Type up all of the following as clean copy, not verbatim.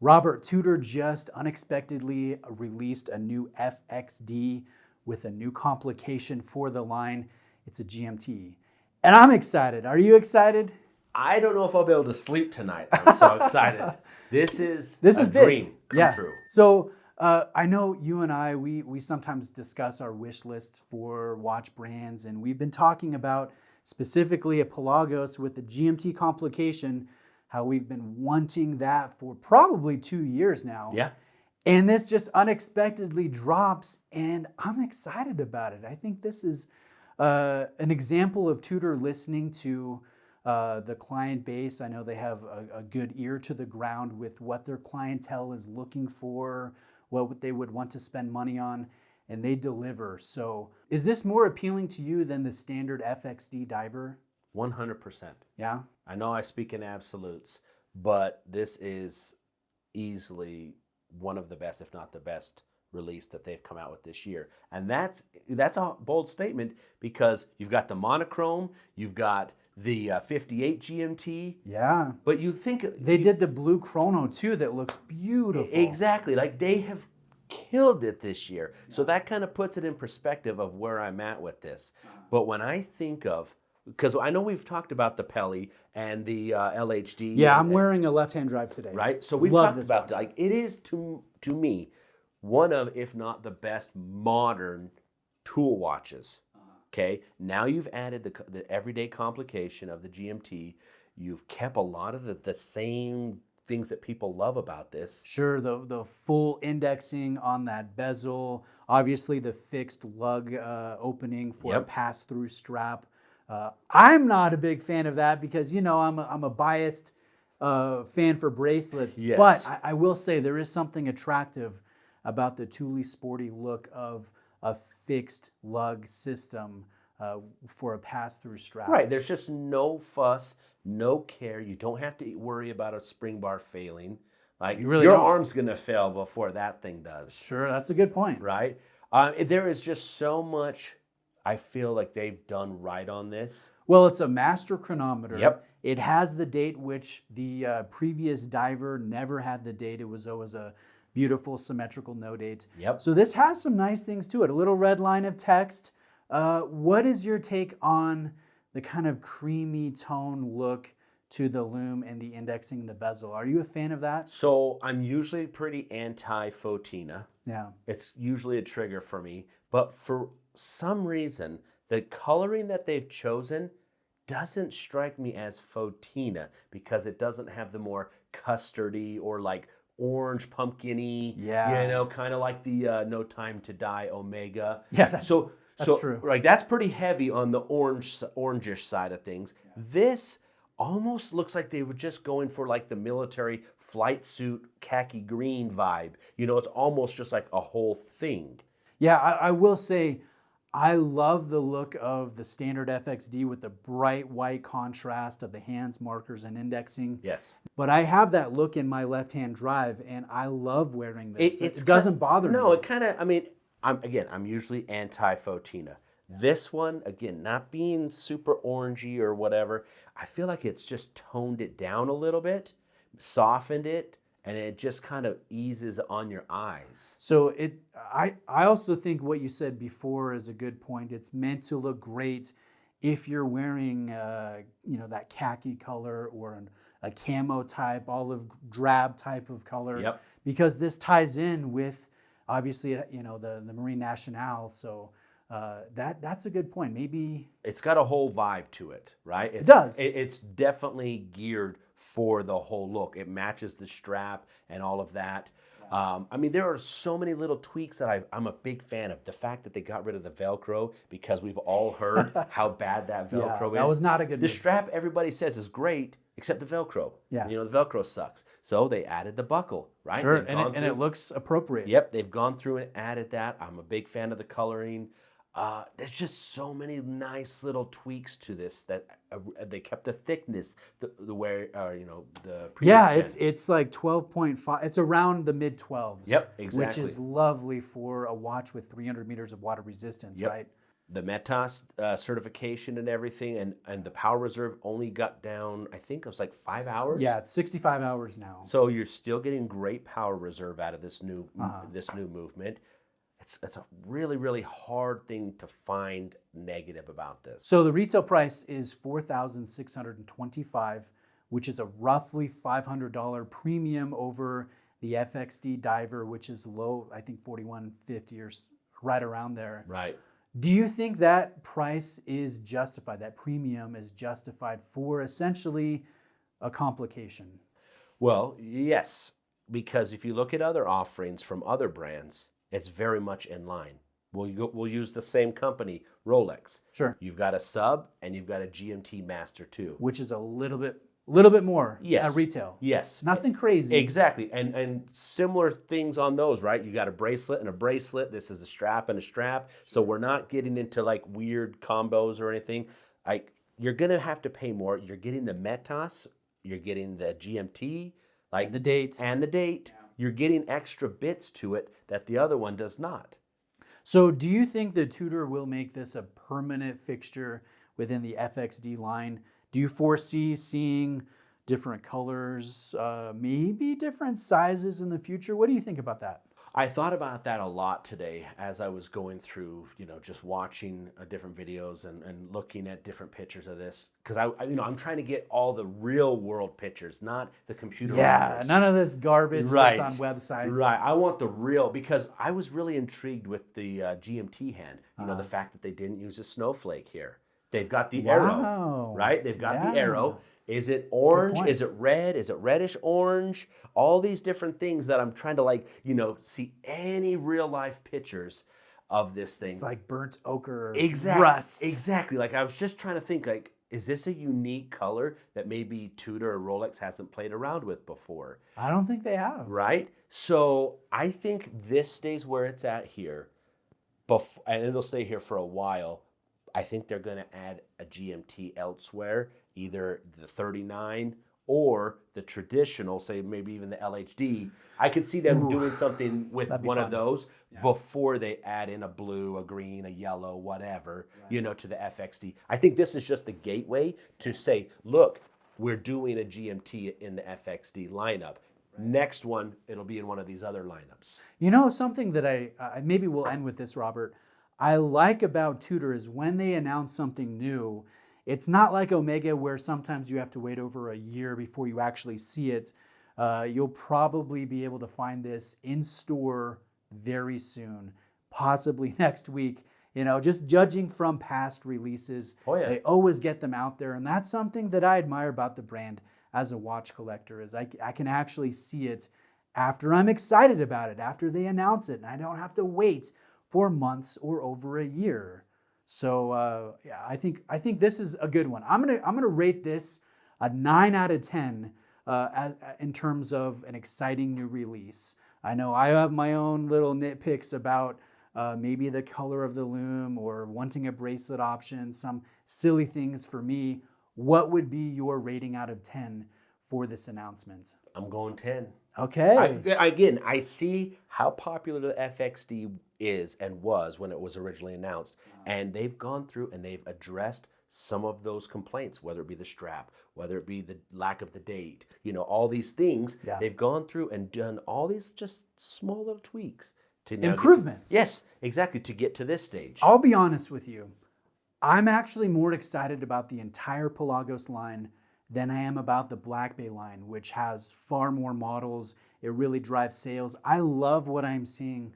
Robert, Tudor just unexpectedly released a new FXD with a new complication for the line. It's a GMT. And I'm excited. Are you excited? I don't know if I'll be able to sleep tonight. I'm so excited. This is a big dream come true. So I know you and I, we sometimes discuss our wish list for watch brands, and we've been talking about specifically a Pelagos with the GMT complication, how we've been wanting that for probably 2 years now. Yeah. And this just unexpectedly drops, and I'm excited about it. I think this is an example of Tudor listening to the client base. I know they have a good ear to the ground with what their clientele is looking for, what they would want to spend money on, and they deliver. So is this more appealing to you than the standard FXD diver? 100%. Yeah? I know I speak in absolutes, but this is easily one of the best, if not the best, release that they've come out with this year. And that's a bold statement because you've got the monochrome, you've got the 58 GMT. Yeah. But you think... They did the blue chrono too that looks beautiful. Exactly. Like they have killed it this year. Yeah. So that kind of puts it in perspective of where I'm at with this. But when I think of... Because I know we've talked about the Peli and the LHD. Yeah, I'm wearing a left-hand drive today. Right? So we've talked about that. Like it is, to me, one of, if not the best modern tool watches. Okay, now you've added the everyday complication of the GMT. You've kept a lot of the same things that people love about this. Sure, the full indexing on that bezel, obviously the fixed lug opening for a pass-through strap. I'm not a big fan of that because, you know, I'm a biased fan for bracelets. Yes. But I will say there is something attractive about the Thule sporty look of a fixed lug system for a pass-through strap. Right. There's just no fuss, no care. You don't have to worry about a spring bar failing. Like your arm's going to fail before that thing does. Sure, that's a good point. Right. There is just so much I feel like they've done right on this. Well, it's a master chronometer. Yep. It has the date, which the previous diver never had the date. It was always a beautiful symmetrical no date. Yep. So this has some nice things to it. A little red line of text. What is your take on the kind of creamy tone look to the lume and the indexing in the bezel? Are you a fan of that? So I'm usually pretty anti-Fotina. Yeah. It's usually a trigger for me. But for some reason, the coloring that they've chosen doesn't strike me as Fotina because it doesn't have the more custardy or like orange pumpkin-y, you know, kind of like the No Time to Die Omega. Yeah, that's true. Right, that's pretty heavy on the orangish side of things. Yeah. This almost looks like they were just going for like the military flight suit khaki green vibe. You know, it's almost just like a whole thing. Yeah, I will say I love the look of the standard FXD with the bright white contrast of the hands, markers, and indexing. Yes. But I have that look in my left-hand drive, and I love wearing this. It doesn't bother me. No, it kind of, I mean, I'm usually anti-Fotina. This one, again, not being super orangey or whatever, I feel like it's just toned it down a little bit, softened it, and it just kind of eases on your eyes. So I also think what you said before is a good point. It's meant to look great if you're wearing, you know, that khaki color or a camo type, olive drab type of color. Yep. Because this ties in with, obviously, you know, the Marine Nationale. So that's a good point. Maybe it's got a whole vibe to it, right? It does. It's definitely geared for the whole look. It matches the strap and all of that. I mean, there are so many little tweaks that I'm a big fan of. The fact that they got rid of the Velcro, because we've all heard how bad that Velcro is. That was not a good The strap, everybody says, is great, except the Velcro. Yeah. You know, the Velcro sucks. So they added the buckle, right? Sure, and it looks appropriate. Yep, they've gone through and added that. I'm a big fan of the coloring. There's just so many nice little tweaks to this that they kept the thickness, the previous it's like 12.5. It's around the mid 12s. Yep, exactly. Which is lovely for a watch with 300 meters of water resistance, right? the Metas certification and everything, and the power reserve only got down, I think it was like 5 hours. Yeah, it's 65 hours now. So you're still getting great power reserve out of this new movement. It's a really, really hard thing to find negative about this. So the retail price is $4,625, which is a roughly $500 premium over the FXD diver, which is low, I think $4,150 or right around there. Right. Do you think that price is justified, that premium is justified for essentially a complication? Well, yes, because if you look at other offerings from other brands, it's very much in line. We'll use the same company, Rolex. Sure. You've got a sub and you've got a GMT Master 2. Which is a little bit more Yes. at retail. Yes. Nothing crazy. Exactly. And similar things on those, right? You got a bracelet and a bracelet. This is a strap and a strap. So we're not getting into like weird combos or anything. You're going to have to pay more. You're getting the Metas, you're getting the GMT, like And the date. And the date. Yeah. You're getting extra bits to it that the other one does not. So do you think that Tudor will make this a permanent fixture within the FXD line? Do you foresee seeing different colors, maybe different sizes in the future? What do you think about that? I thought about that a lot today as I was going through, just watching different videos and looking at different pictures of this. Because I'm trying to get all the real world pictures, not the computer. Yeah, renders. none of this garbage that's on websites. Right. I want the real, because I was really intrigued with the GMT hand. The fact that they didn't use a snowflake here. They've got the arrow, right? They've got the arrow. Is it orange? Is it red? Is it reddish orange? All these different things that I'm trying to see any real life pictures of this thing. It's like burnt ochre, rust. Exactly. Like I was just trying to think, like, is this a unique color that maybe Tudor or Rolex hasn't played around with before? I don't think they have. Right? So I think this stays where it's at here, and it'll stay here for a while. I think they're going to add a GMT elsewhere, either the 39 or the traditional, say maybe even the LHD. I could see them doing something with one of those before they add in a blue, a green, a yellow, whatever, to the FXD. I think this is just the gateway to say, look, we're doing a GMT in the FXD lineup. Next one, it'll be in one of these other lineups. Something that I maybe we'll end with this, Robert. I like about Tudor is when they announce something new, it's not like Omega where sometimes you have to wait over a year before you actually see it. You'll probably be able to find this in store very soon, possibly next week. Just judging from past releases, they always get them out there. And that's something that I admire about the brand as a watch collector is I can actually see it after I'm excited about it, after they announce it, and I don't have to wait for months or over a year. So I think this is a good one. I'm gonna rate this a 9 out of 10 in terms of an exciting new release. I know I have my own little nitpicks about maybe the color of the lume or wanting a bracelet option, some silly things for me. What would be your rating out of 10 for this announcement? I'm going 10. Okay. I see how popular the FXD is and was when it was originally announced. And they've gone through and they've addressed some of those complaints, whether it be the strap, whether it be the lack of the date, all these things. Yeah. They've gone through and done all these just small little tweaks to improvements. Yes, exactly, to get to this stage. I'll be honest with you. I'm actually more excited about the entire Pelagos line than I am about the Black Bay line, which has far more models. It really drives sales. I love what I'm seeing,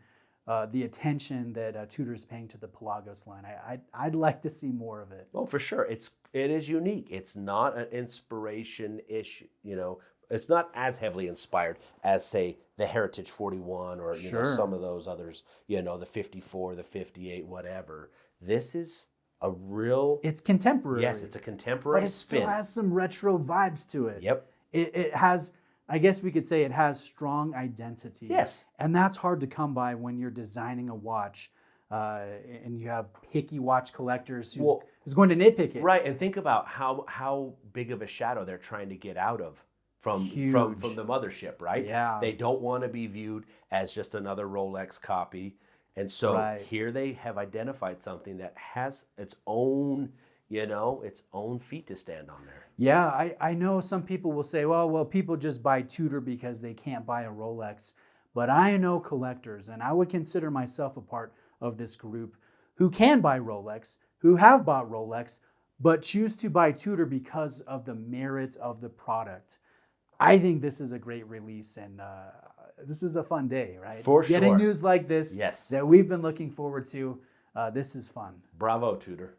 the attention that Tudor is paying to the Pelagos line. I'd like to see more of it. Well, for sure. It is unique. It's not an inspiration issue, It's not as heavily inspired as, say, the Heritage 41 or some of those others, the 54, the 58, whatever. This is a real... It's contemporary. Yes, it's a contemporary spin. But it still has some retro vibes to it. Yep. It has, I guess we could say it has strong identity. Yes. And that's hard to come by when you're designing a watch and you have picky watch collectors who's going to nitpick it. Right, and think about how big of a shadow they're trying to get out of from the mothership, right? Yeah. They don't want to be viewed as just another Rolex copy. And so Right. here they have identified something that has its own, its own feet to stand on there. Yeah, I know some people will say, well, people just buy Tudor because they can't buy a Rolex. But I know collectors, and I would consider myself a part of this group, who can buy Rolex, who have bought Rolex, but choose to buy Tudor because of the merit of the product. I think this is a great release, and this is a fun day, right? For Getting sure. news like this Yes. that we've been looking forward to, this is fun. Bravo, Tudor.